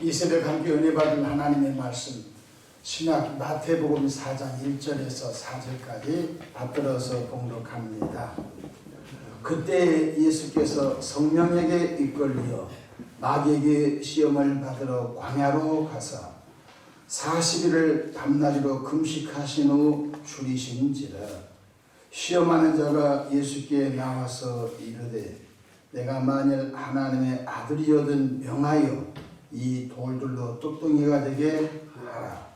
이 새벽 함께 은혜 받은 하나님의 말씀 신약 마태복음 4장 1절에서 4절까지 받들어서 봉독합니다. 그때 예수께서 성령에게 이끌려 마귀에게 시험을 받으러 광야로 가사 40일을 밤낮으로 금식하신 후 줄이신지라. 시험하는 자가 예수께 나와서 이르되 내가 만일 하나님의 아들이거든 명하여 이 돌들로 떡덩이가 되게 하라.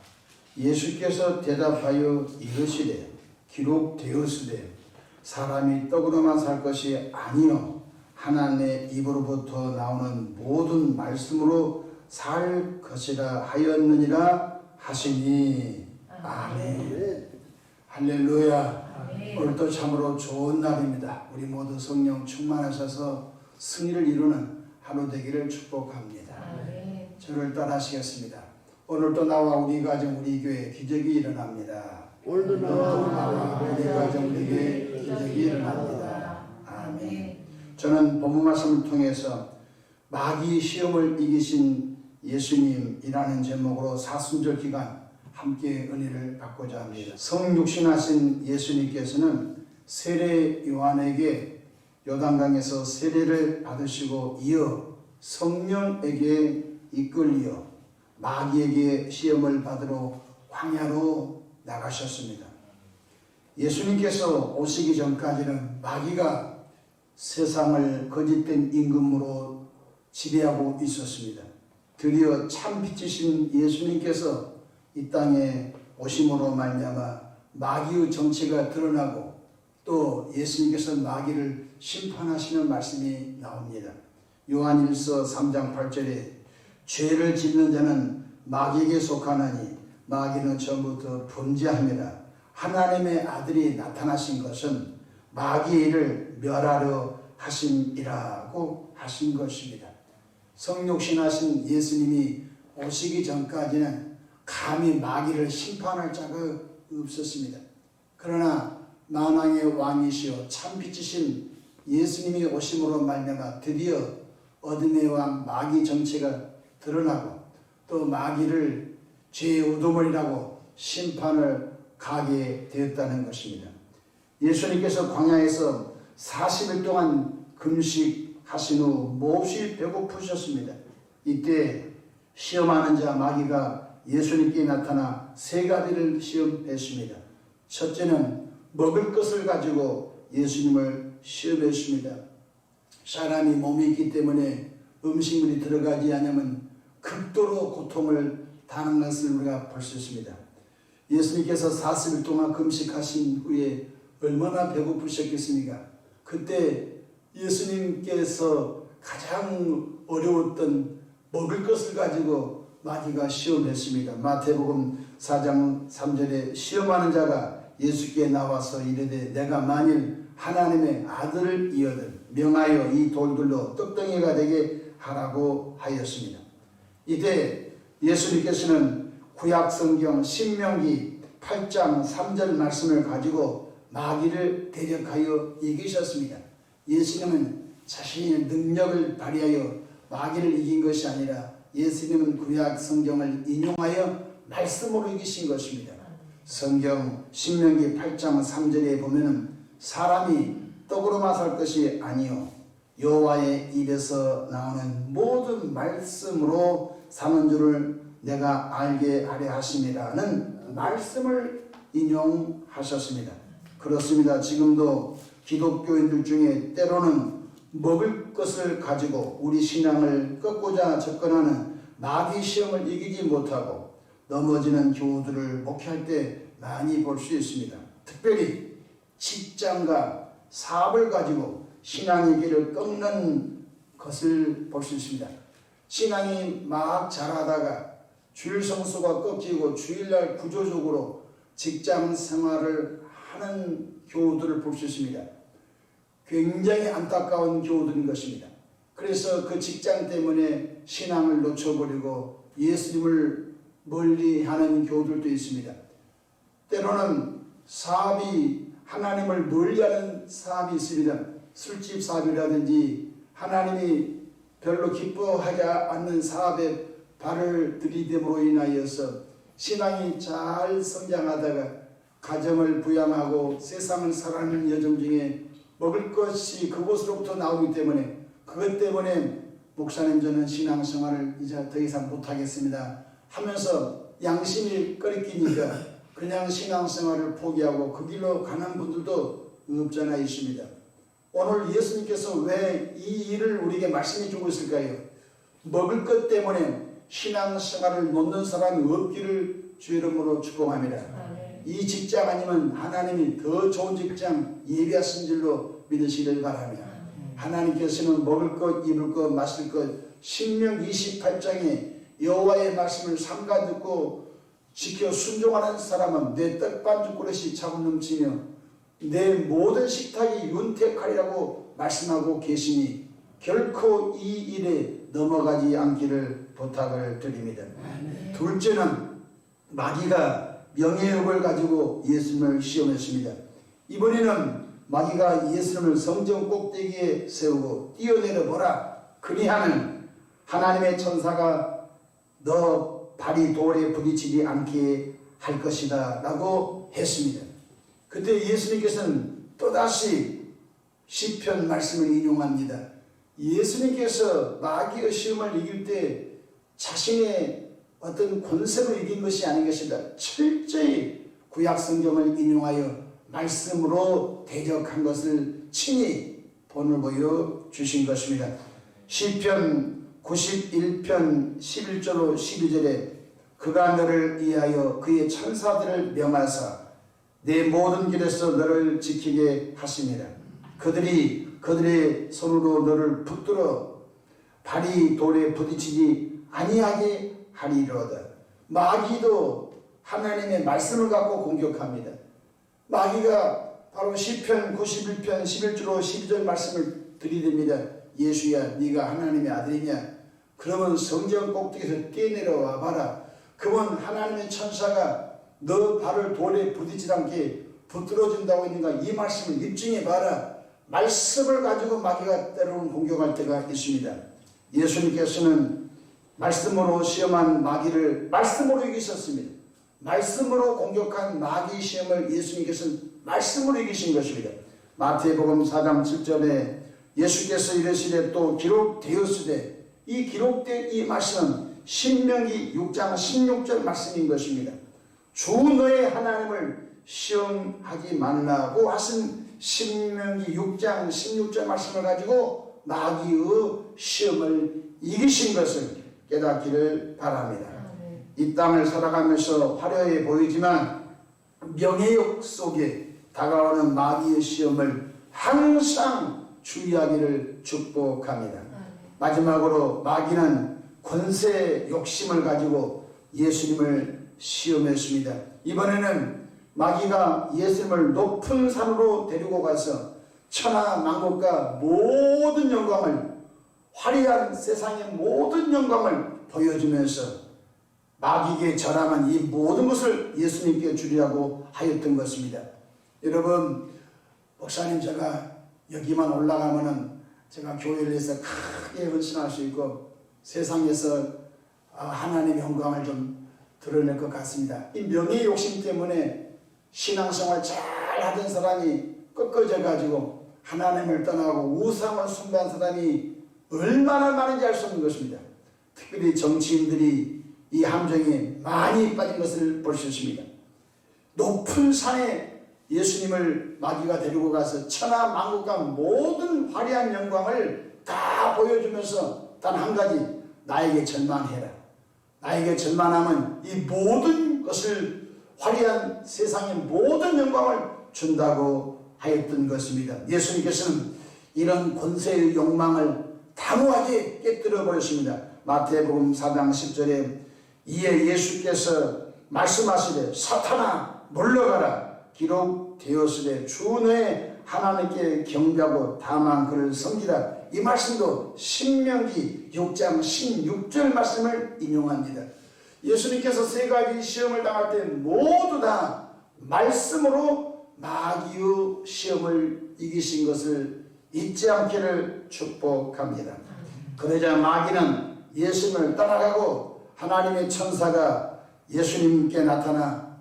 예수께서 대답하여 이르시되 기록되었으되 사람이 떡으로만 살 것이 아니요 하나님의 입으로부터 나오는 모든 말씀으로 살 것이라 하였느니라 하시니. 아멘. 할렐루야. 오늘도 참으로 좋은 날입니다. 우리 모두 성령 충만하셔서 승리를 이루는 하루 되기를 축복합니다. 저를 따라하시겠습니다. 오늘도 나와 우리 가정 우리 교회 기적이 일어납니다. 오늘도 나와 우리 가정 우리 교회 기적이 일어납니다. 아멘. 저는 본문 말씀을 통해서 마귀 시험을 이기신 예수님이라는 제목으로 사순절 기간 함께 은혜를 받고자 합니다. 성육신하신 예수님께서는 세례 요한에게 요단강에서 세례를 받으시고 이어 성령에게 이끌려 마귀에게 시험을 받으러 광야로 나가셨습니다. 예수님께서 오시기 전까지는 마귀가 세상을 거짓된 임금으로 지배하고 있었습니다. 드디어 참 빛이신 예수님께서 이 땅에 오심으로 말미암아 마귀의 정체가 드러나고 또 예수님께서 마귀를 심판하시는 말씀이 나옵니다. 요한일서 3장 8절에 죄를 짓는 자는 마귀에게 속하나니 마귀는 처음부터 범죄함이라. 하나님의 아들이 나타나신 것은 마귀의 일을 멸하려 하심이라고 하신 것입니다. 성육신하신 예수님이 오시기 전까지는 감히 마귀를 심판할 자가 없었습니다. 그러나 만왕의 왕이시여 참빛이신 예수님이 오심으로 말미암아 드디어 어둠의 왕 마귀 정체가 드러나고 또 마귀를 죄의 우두머리라고 심판을 가게 되었다는 것입니다. 예수님께서 광야에서 40일 동안 금식하신 후 몹시 배고프셨습니다. 이때 시험하는 자 마귀가 예수님께 나타나 세 가지를 시험했습니다. 첫째는 먹을 것을 가지고 예수님을 시험했습니다. 사람이 몸이 있기 때문에 음식물이 들어가지 않으면 극도로 고통을 당하는 것을 우리가 볼 수 있습니다. 예수님께서 40일 동안 금식하신 후에 얼마나 배고프셨겠습니까? 그때 예수님께서 가장 어려웠던 먹을 것을 가지고 마귀가 시험했습니다. 마태복음 4장 3절에 시험하는 자가 예수께 나와서 이르되 내가 만일 하나님의 아들이거든 명하여 이 돌들로 떡덩이가 되게 하라고 하였습니다. 이때 예수님께서는 구약 성경 신명기 8장 3절 말씀을 가지고 마귀를 대적하여 이기셨습니다. 예수님은 자신의 능력을 발휘하여 마귀를 이긴 것이 아니라 예수님은 구약 성경을 인용하여 말씀으로 이기신 것입니다. 성경 신명기 8장 3절에 보면은 사람이 떡으로만 살 것이 아니요 여호와의 입에서 나오는 모든 말씀으로 사는 줄을 내가 알게 하려 하심이라는 말씀을 인용하셨습니다. 그렇습니다. 지금도 기독교인들 중에 때로는 먹을 것을 가지고 우리 신앙을 꺾고자 접근하는 마귀 시험을 이기지 못하고 넘어지는 교우들을 목회할 때 많이 볼 수 있습니다. 특별히 직장과 사업을 가지고 신앙의 길을 꺾는 것을 볼 수 있습니다. 신앙이 막 자라다가 주일 성수가 꺾이고 주일날 구조적으로 직장 생활을 하는 교우들을 볼 수 있습니다. 굉장히 안타까운 교우들인 것입니다. 그래서 그 직장 때문에 신앙을 놓쳐버리고 예수님을 멀리하는 교우들도 있습니다. 때로는 사업이 하나님을 멀리하는 사업이 있습니다. 술집 사업이라든지 하나님이 별로 기뻐하지 않는 사업에 발을 들이댐으로 인하여서 신앙이 잘 성장하다가 가정을 부양하고 세상을 살아가는 여정 중에 먹을 것이 그곳으로부터 나오기 때문에 그것 때문에 목사님 저는 신앙생활을 이제 더 이상 못하겠습니다 하면서 양심이 끓이니까 그냥 신앙생활을 포기하고 그 길로 가는 분들도 없지 않아 있습니다. 오늘 예수님께서 왜 이 일을 우리에게 말씀해 주고 있을까요? 먹을 것 때문에 신앙생활을 놓는 사람이 없기를 주 이름으로 축복합니다. 이 직장 아니면 하나님이 더 좋은 직장 예비하신 줄로 믿으시길 바랍니다. 하나님께서는 먹을 것, 입을 것, 마실 것 신명 28장에 여호와의 말씀을 삼가 듣고 지켜 순종하는 사람은 내 떡반죽 그릇이 차고 넘치며 내 모든 식탁이 윤택하리라고 말씀하고 계시니 결코 이 일에 넘어가지 않기를 부탁을 드립니다. 둘째는 마귀가 명예욕을 가지고 예수님을 시험했습니다. 이번에는 마귀가 예수님을 성전 꼭대기에 세우고 뛰어내려 보라. 그리하면 하나님의 천사가 너 발이 돌에 부딪히지 않게 할 것이다 라고 했습니다. 그때 예수님께서는 또다시 시편 말씀을 인용합니다. 예수님께서 마귀의 시험을 이길 때 자신의 어떤 권세로 이긴 것이 아닌 것이다. 철저히 구약 성경을 인용하여 말씀으로 대적한 것을 친히 본을 보여 주신 것입니다. 시편 91편 11절로 12절에 그가 너를 위하여 그의 천사들을 명하사 내 모든 길에서 너를 지키게 하시니라. 그들이 그들의 손으로 너를 붙들어 발이 돌에 부딪히지 아니하게 하리로다. 마귀도 하나님의 말씀을 갖고 공격합니다. 마귀가 바로 시편 91편 11절로 12절 말씀을 들이댑니다. 예수야 네가 하나님의 아들이냐? 그러면 성전 꼭대기에서 뛰어내려와 봐라. 그러면 하나님의 천사가 너 발을 돌에 부딪히지 않게 붙들어준다고 했는가? 이 말씀을 입증해 봐라. 말씀을 가지고 마귀가 때로는 공격할 때가 있습니다. 예수님께서는 말씀으로 시험한 마귀를 말씀으로 이기셨습니다. 말씀으로 공격한 마귀 시험을 예수님께서는 말씀으로 이기신 것입니다. 마태복음 4장 7절에 예수께서 이르시되 또 기록되었으되 이 기록된 이 말씀은 신명기 6장 16절 말씀인 것입니다. 주 너의 하나님을 시험하지 말라고 하신 신명기 6장 16절 말씀을 가지고 마귀의 시험을 이기신 것을 깨닫기를 바랍니다. 이 땅을 살아가면서 화려해 보이지만 명예욕 속에 다가오는 마귀의 시험을 항상 주의하기를 축복합니다. 마지막으로 마귀는 권세 욕심을 가지고 예수님을 시험했습니다. 이번에는 마귀가 예수님을 높은 산으로 데리고 가서 천하 만국과 모든 영광을 화려한 세상의 모든 영광을 보여주면서 마귀에게 절하면 이 모든 것을 예수님께 주리라고 하였던 것입니다. 여러분, 목사님 제가 여기만 올라가면은 제가 교회를 해서 크게 헌신할 수 있고 세상에서 하나님의 영광을 좀 드러낼 것 같습니다. 이 명예 욕심 때문에 신앙생활 잘 하던 사람이 꺾어져 가지고 하나님을 떠나고 우상을 숭배한 사람이 얼마나 많은지 알 수 없는 것입니다. 특별히 정치인들이 이 함정에 많이 빠진 것을 볼 수 있습니다. 높은 산에 예수님을 마귀가 데리고 가서 천하 만국과 모든 화려한 영광을 다 보여주면서 단 한 가지, 나에게 절망해라. 나에게 절망하면 이 모든 것을 화려한 세상의 모든 영광을 준다고 하였던 것입니다. 예수님께서는 이런 권세의 욕망을 단호하게 깨뜨려 버렸습니다. 마태복음 4장 10절에 이에 예수께서 말씀하시되 사탄아 물러가라. 기록되었으되 주 너의 하나님께 경배하고 다만 그를 섬기라. 이 말씀도 신명기 6장 16절 말씀을 인용합니다. 예수님께서 세 가지 시험을 당할 때 모두 다 말씀으로 마귀의 시험을 이기신 것을 잊지 않기를 축복합니다. 그러자 마귀는 예수님을 따라가고 하나님의 천사가 예수님께 나타나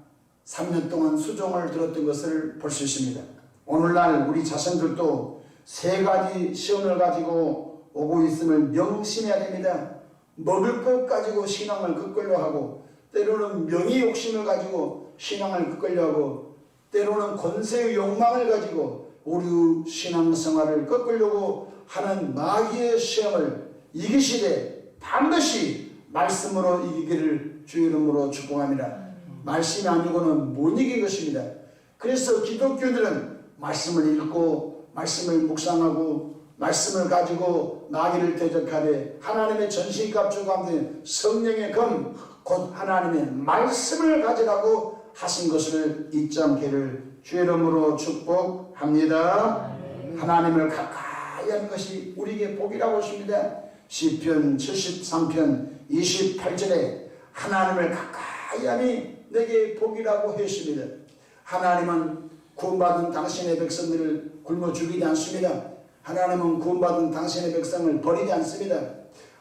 3년 동안 수종을 들었던 것을 볼 수 있습니다. 오늘날 우리 자신들도 세 가지 시험을 가지고 오고 있음을 명심해야 됩니다. 먹을 것 가지고 신앙을 끄끌려 하고, 때로는 명의 욕심을 가지고 신앙을 끄끌려 하고, 때로는 권세의 욕망을 가지고 우리 신앙생활을 꺾으려고 하는 마귀의 시험을 이기시되 반드시 말씀으로 이기기를 주 이름으로 축복합니다. 말씀이 아니고는 못 이긴 것입니다. 그래서 기독교들은 말씀을 읽고 말씀을 묵상하고 말씀을 가지고 마귀를 대적하되 하나님의 전신갑주 가운데 성령의 검 곧 하나님의 말씀을 가지라고 하신 것을 잊지 않기를 주 이름으로 축복합니다. 하나님을 가까이 하는 것이 우리에게 복이라고 하십니다. 시편 73편 28절에 하나님을 가까이 하니 내게 복이라고 했습니다. 하나님은 구원받은 당신의 백성들을 굶어 죽이지 않습니다. 하나님은 구원받은 당신의 백성을 버리지 않습니다.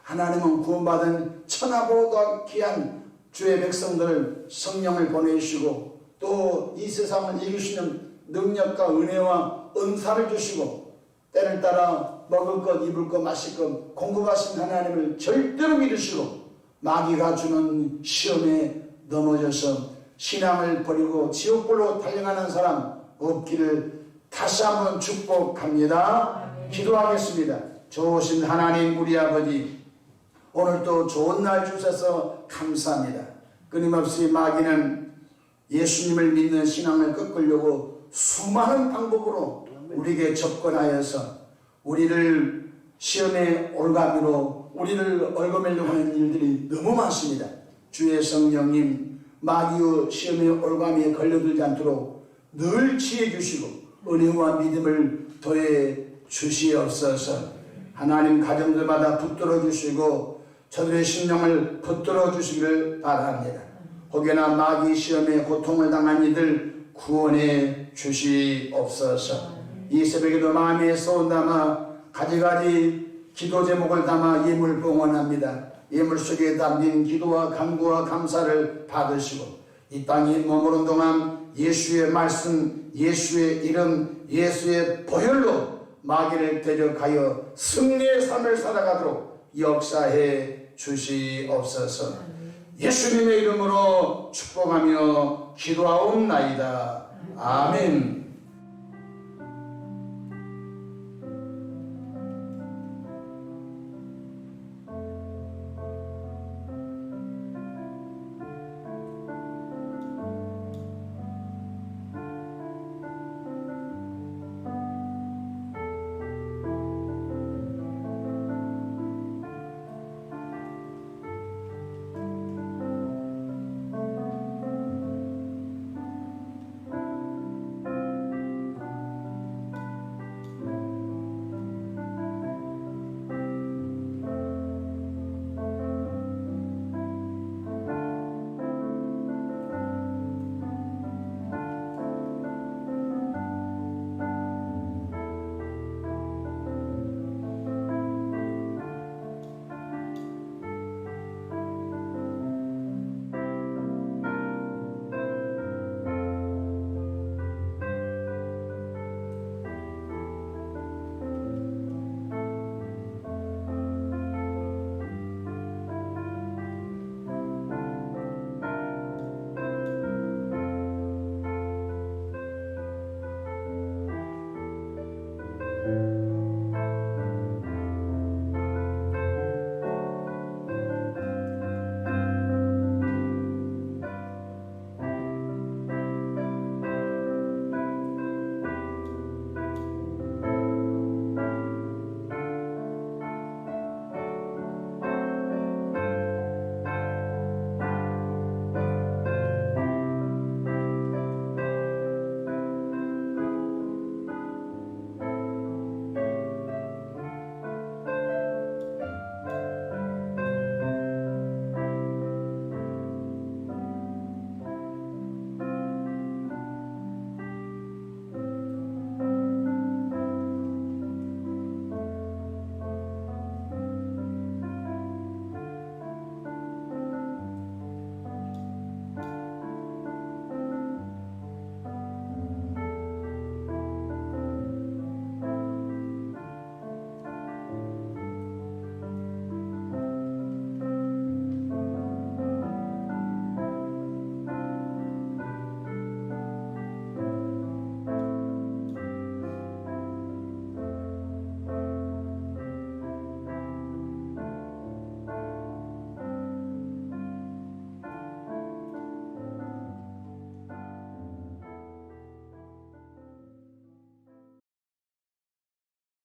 하나님은 구원받은 천하보다 귀한 주의 백성들을 성령을 보내주시고 또 이 세상을 이기시는 능력과 은혜와 은사를 주시고 때를 따라 먹을 것, 입을 것, 마실 것 공급하신 하나님을 절대로 믿으시고 마귀가 주는 시험에 넘어져서 신앙을 버리고 지옥불로 달려가는 사람 없기를 다시 한번 축복합니다. 기도하겠습니다. 좋으신 하나님 우리 아버지, 오늘도 좋은 날 주셔서 감사합니다. 끊임없이 마귀는 예수님을 믿는 신앙을 꺾으려고 수많은 방법으로 우리에게 접근하여서 우리를 시험의 올가미로 우리를 얽어매려고 하는 일들이 너무 많습니다. 주의 성령님, 마귀의 시험의 올가미에 걸려들지 않도록 늘 지혜 주시고 은혜와 믿음을 더해 주시옵소서. 하나님 가정들마다 붙들어 주시고 저들의 심령을 붙들어 주시기를 바랍니다. 혹여나 마귀 시험에 고통을 당한 이들 구원해 주시옵소서. 이 새벽에도 마음에 소원 담아 가지가지 기도 제목을 담아 예물 봉헌합니다. 예물 속에 담긴 기도와 간구와 감사를 받으시고 이 땅에 머무는 동안 예수의 말씀, 예수의 이름, 예수의 보혈로 마귀를 대적하여 승리의 삶을 살아가도록 역사해 주시옵소서. 예수님의 이름으로 축복하며 기도하옵나이다. 아멘.